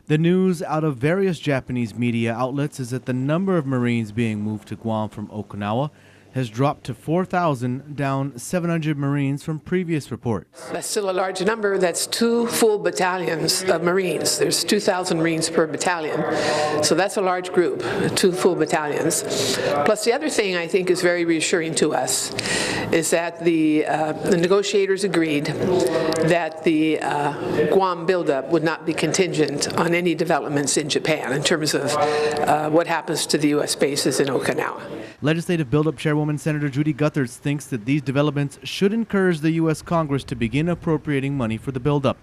The news out of various Japanese media outlets is that the number of Marines being moved to Guam from Okinawa has dropped to 4,000, down 700 Marines from previous reports. That's still a large number. That's 2 full battalions of Marines. There's 2,000 Marines per battalion. So that's a large group, 2 full battalions. Plus the other thing I think is very reassuring to us is that the negotiators agreed that the Guam buildup would not be contingent on any developments in Japan in terms of what happens to the U.S. bases in Okinawa. Legislative Buildup Chairwoman Senator Judy Gutherz thinks that these developments should encourage the U.S. Congress to begin appropriating money for the buildup.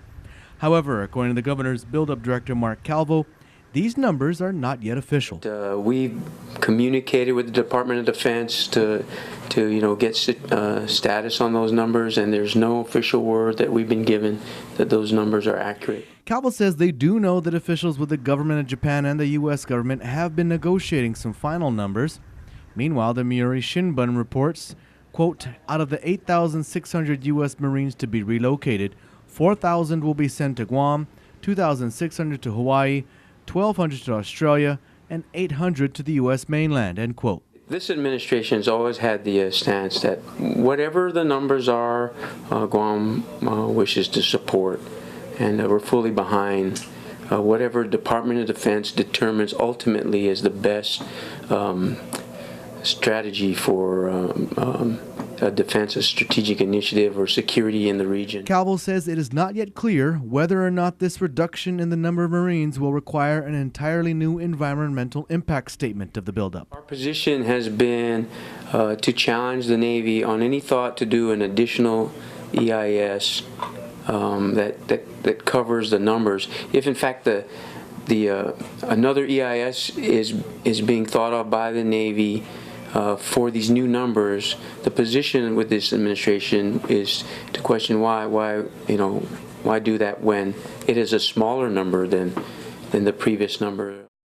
However, according to the governor's buildup director, Mark Calvo, these numbers are not yet official. We've communicated with the Department of Defense to get status on those numbers, and there's no official word that we've been given that those numbers are accurate. Calvo says they do know that officials with the government of Japan and the U.S. government have been negotiating some final numbers. Meanwhile, the Myuri Shinbun reports, quote, out of the 8,600 U.S. Marines to be relocated, 4,000 will be sent to Guam, 2,600 to Hawaii, 1,200 to Australia, and 800 to the U.S. mainland, end quote. This administration has always had the stance that whatever the numbers are, Guam wishes to support, and we're fully behind whatever Department of Defense determines ultimately is the best strategy for a defense, a strategic initiative, or security in the region. Calvo says it is not yet clear whether or not this reduction in the number of Marines will require an entirely new environmental impact statement of the buildup. Our position has been to challenge the Navy on any thought to do an additional EIS that covers the numbers. If in fact another EIS is being thought of by the Navy for these new numbers, the position with this administration is to question why do that when it is a smaller number than the previous number.